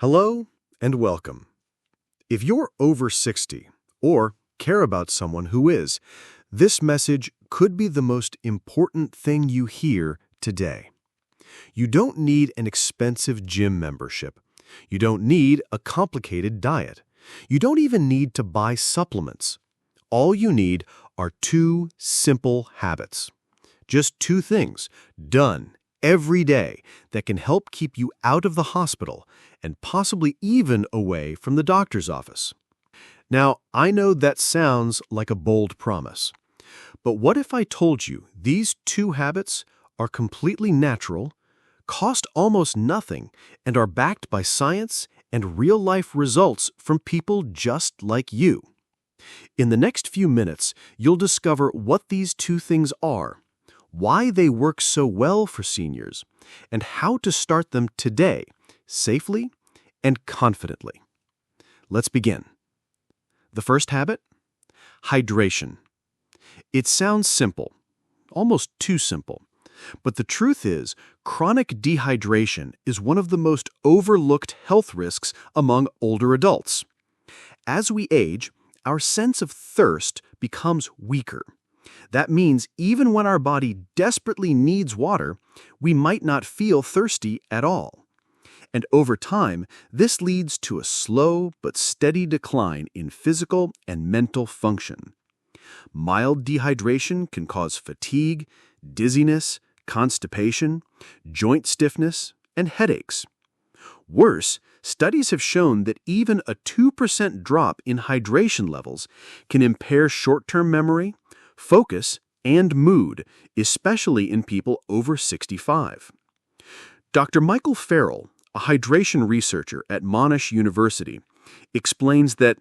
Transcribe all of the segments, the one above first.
Hello and welcome. If you're over 60 or care about someone who is, this message could be the most important thing you hear today. You don't need an expensive gym membership. You don't need a complicated diet. You don't even need to buy supplements. All you need are two simple habits. Just two things, done every day, that can help keep you out of the hospital and possibly even away from the doctor's office. Now, I know that sounds like a bold promise, but what if I told you these two habits are completely natural, cost almost nothing, and are backed by science and real-life results from people just like you? In the next few minutes, you'll discover what these two things are, why they work so well for seniors, and how to start them today, safely and confidently. Let's begin. The first habit? Hydration. It sounds simple, almost too simple, but the truth is, chronic dehydration is one of the most overlooked health risks among older adults. As we age, our sense of thirst becomes weaker. That means even when our body desperately needs water, we might not feel thirsty at all. And over time, this leads to a slow but steady decline in physical and mental function. Mild dehydration can cause fatigue, dizziness, constipation, joint stiffness, and headaches. Worse, studies have shown that even a 2% drop in hydration levels can impair short-term memory, focus, and mood, especially in people over 65. Dr. Michael Farrell, a hydration researcher at Monash University, explains that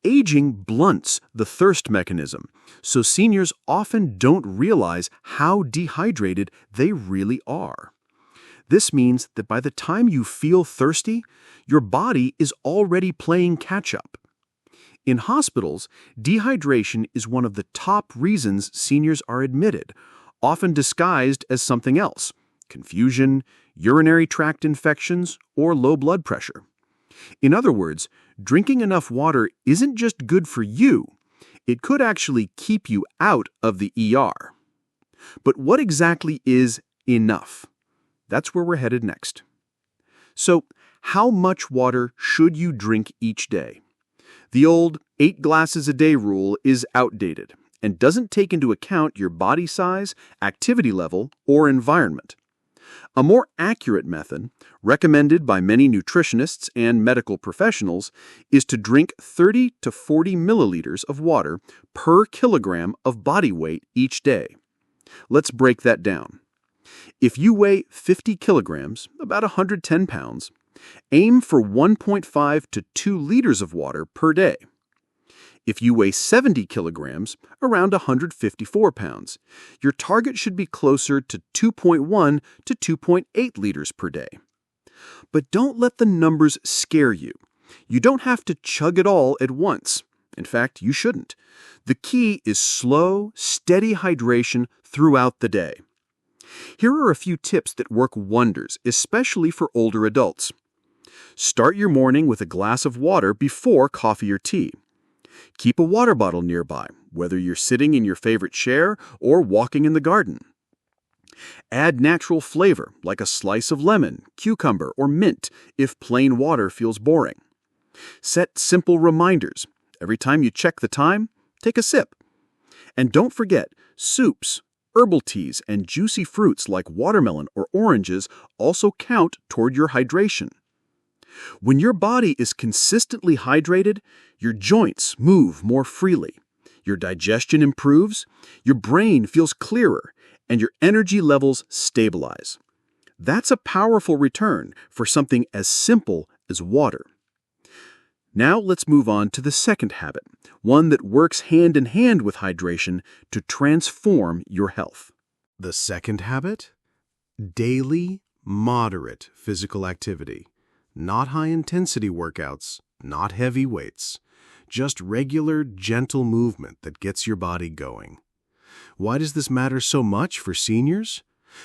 aging blunts the thirst mechanism, so seniors often don't realize how dehydrated they really are. This means that by the time you feel thirsty, your body is already playing catch-up. In hospitals, dehydration is one of the top reasons seniors are admitted, often disguised as something else: confusion, urinary tract infections, or low blood pressure. In other words, drinking enough water isn't just good for you, it could actually keep you out of the ER. But what exactly is enough? That's where we're headed next. So, how much water should you drink each day? The old 8 glasses a day rule is outdated and doesn't take into account your body size, activity level, or environment. A more accurate method, recommended by many nutritionists and medical professionals, is to drink 30 to 40 milliliters of water per kilogram of body weight each day. Let's break that down. If you weigh 50 kilograms, about 110 pounds, aim for 1.5 to 2 liters of water per day. If you weigh 70 kilograms, around 154 pounds, your target should be closer to 2.1 to 2.8 liters per day. But don't let the numbers scare you. You don't have to chug it all at once. In fact, you shouldn't. The key is slow, steady hydration throughout the day. Here are a few tips that work wonders, especially for older adults. Start your morning with a glass of water before coffee or tea. Keep a water bottle nearby, whether you're sitting in your favorite chair or walking in the garden. Add natural flavor, like a slice of lemon, cucumber, or mint, if plain water feels boring. Set simple reminders. Every time you check the time, take a sip. And don't forget, soups, herbal teas, and juicy fruits like watermelon or oranges also count toward your hydration. When your body is consistently hydrated, your joints move more freely, your digestion improves, your brain feels clearer, and your energy levels stabilize. That's a powerful return for something as simple as water. Now let's move on to the second habit, one that works hand in hand with hydration to transform your health. The second habit? Daily, moderate physical activity. Not high-intensity workouts, not heavy weights. Just regular, gentle movement that gets your body going. Why does this matter so much for seniors?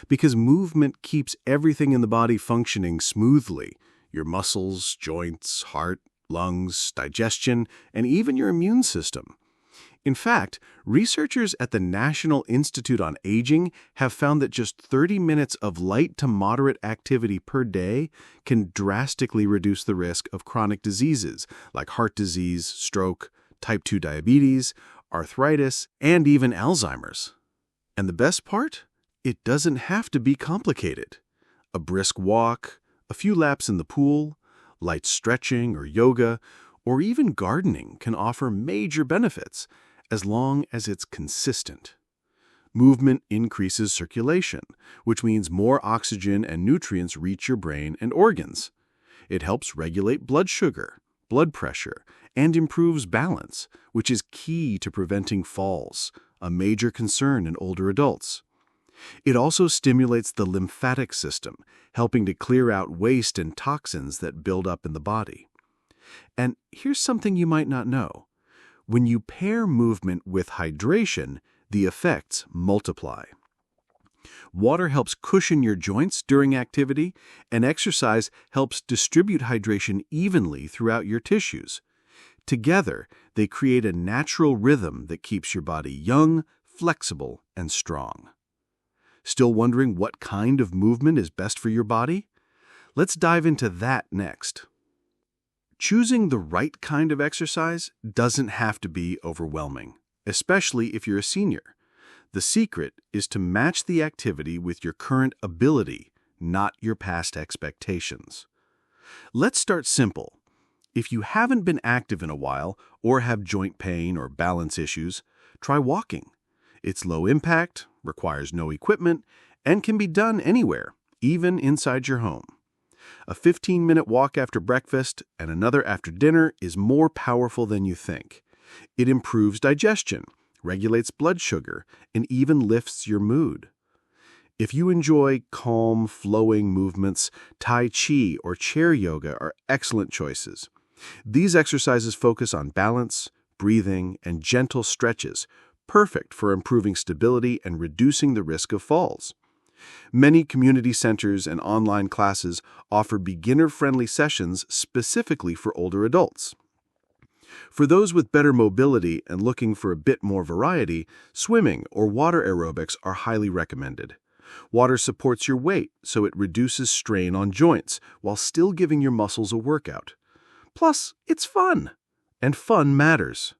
Because movement keeps everything in the body functioning smoothly. your muscles, joints, heart, lungs, digestion, and even your immune system. In fact, researchers at the National Institute on Aging have found that just 30 minutes of light to moderate activity per day can drastically reduce the risk of chronic diseases like heart disease, stroke, type 2 diabetes, arthritis, and even Alzheimer's. And the best part? It doesn't have to be complicated. A brisk walk, a few laps in the pool, light stretching or yoga, or even gardening can offer major benefits as long as it's consistent. Movement increases circulation, which means more oxygen and nutrients reach your brain and organs. It helps regulate blood sugar, blood pressure, and improves balance, which is key to preventing falls, a major concern in older adults. It also stimulates the lymphatic system, helping to clear out waste and toxins that build up in the body. And here's something you might not know. When you pair movement with hydration, the effects multiply. Water helps cushion your joints during activity, and exercise helps distribute hydration evenly throughout your tissues. Together, they create a natural rhythm that keeps your body young, flexible, and strong. Still wondering what kind of movement is best for your body? Let's dive into that next. Choosing the right kind of exercise doesn't have to be overwhelming, especially if you're a senior. The secret is to match the activity with your current ability, not your past expectations. Let's start simple. If you haven't been active in a while or have joint pain or balance issues, try walking. It's low impact, requires no equipment, and can be done anywhere, even inside your home. A 15-minute walk after breakfast and another after dinner is more powerful than you think. It improves digestion, regulates blood sugar, and even lifts your mood. If you enjoy calm, flowing movements, Tai Chi or chair yoga are excellent choices. These exercises focus on balance, breathing, and gentle stretches, perfect for improving stability and reducing the risk of falls. Many community centers and online classes offer beginner-friendly sessions specifically for older adults. For those with better mobility and looking for a bit more variety, swimming or water aerobics are highly recommended. Water supports your weight, so it reduces strain on joints while still giving your muscles a workout. Plus, it's fun, and fun matters.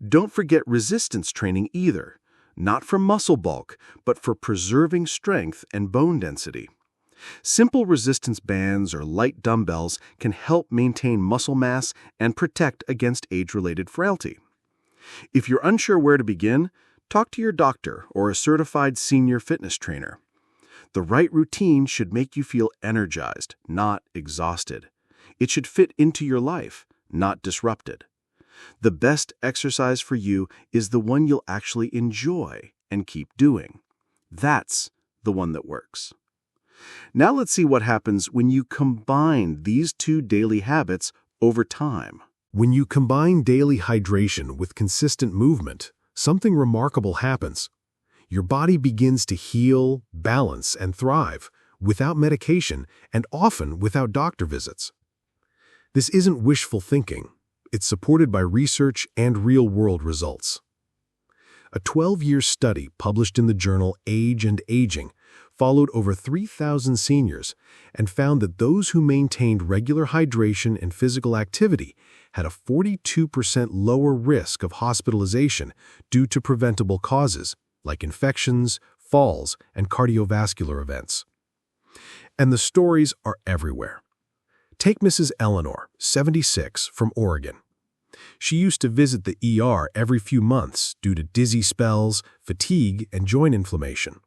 Don't forget resistance training either, not for muscle bulk, but for preserving strength and bone density. Simple resistance bands or light dumbbells can help maintain muscle mass and protect against age-related frailty. If you're unsure where to begin, talk to your doctor or a certified senior fitness trainer. The right routine should make you feel energized, not exhausted. It should fit into your life, not disrupt it. The best exercise for you is the one you'll actually enjoy and keep doing. That's the one that works. Now let's see what happens when you combine these two daily habits over time. When you combine daily hydration with consistent movement, something remarkable happens. Your body begins to heal, balance, and thrive without medication and often without doctor visits. This isn't wishful thinking. It's supported by research and real-world results. A 12-year study published in the journal Age and Aging followed over 3,000 seniors and found that those who maintained regular hydration and physical activity had a 42% lower risk of hospitalization due to preventable causes like infections, falls, and cardiovascular events. And the stories are everywhere. Take Mrs. Eleanor, 76, from Oregon. She used to visit the ER every few months due to dizzy spells, fatigue, and joint inflammation.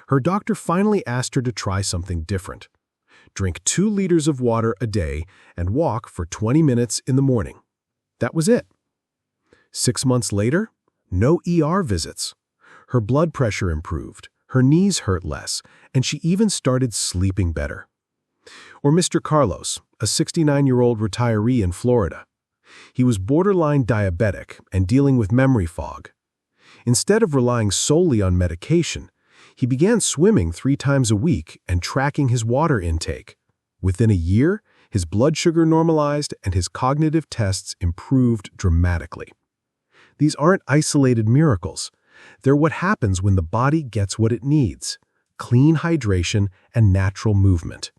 Her doctor finally asked her to try something different. Drink 2 liters of water a day and walk for 20 minutes in the morning. That was it. 6 months later, no ER visits. Her blood pressure improved, her knees hurt less, and she even started sleeping better. Or Mr. Carlos, a 69-year-old retiree in Florida. He was borderline diabetic and dealing with memory fog. Instead of relying solely on medication, he began swimming 3 times a week and tracking his water intake. Within a year, his blood sugar normalized and his cognitive tests improved dramatically. These aren't isolated miracles. They're what happens when the body gets what it needs: clean hydration and natural movement.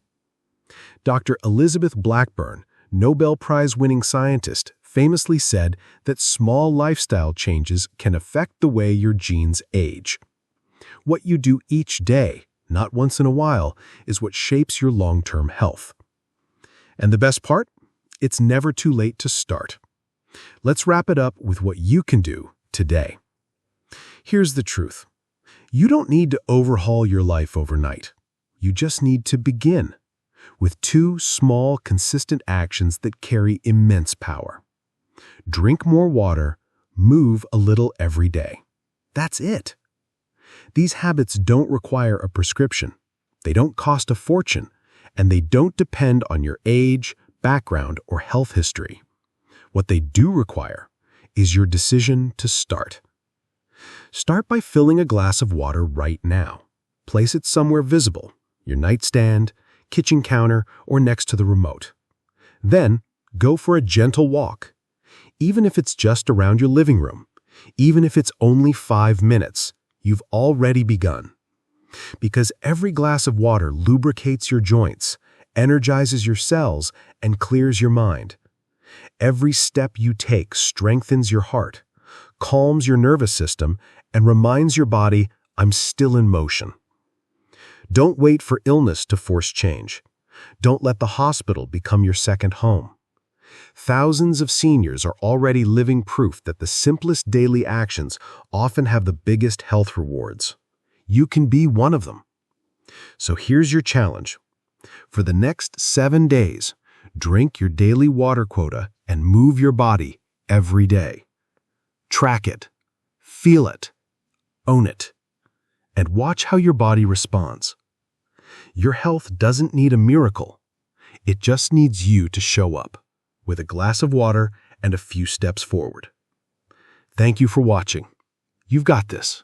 Dr. Elizabeth Blackburn, Nobel Prize-winning scientist, famously said that small lifestyle changes can affect the way your genes age. What you do each day, not once in a while, is what shapes your long-term health. And the best part? It's never too late to start. Let's wrap it up with what you can do today. Here's the truth. You don't need to overhaul your life overnight. You just need to begin with 2 small, consistent actions that carry immense power. Drink more water, move a little every day. That's it. These habits don't require a prescription. They don't cost a fortune, and they don't depend on your age, background, or health history. What they do require is your decision to start. Start by filling a glass of water right now. Place it somewhere visible, your nightstand, kitchen counter, or next to the remote. Then, go for a gentle walk. Even if it's just around your living room, even if it's only 5 minutes, you've already begun. Because every glass of water lubricates your joints, energizes your cells, and clears your mind. Every step you take strengthens your heart, calms your nervous system, and reminds your body, I'm still in motion. Don't wait for illness to force change. Don't let the hospital become your second home. Thousands of seniors are already living proof that the simplest daily actions often have the biggest health rewards. You can be one of them. So here's your challenge. For the next 7 days, drink your daily water quota and move your body every day. Track it, feel it, own it, and watch how your body responds. Your health doesn't need a miracle. It just needs you to show up with a glass of water and a few steps forward. Thank you for watching. You've got this.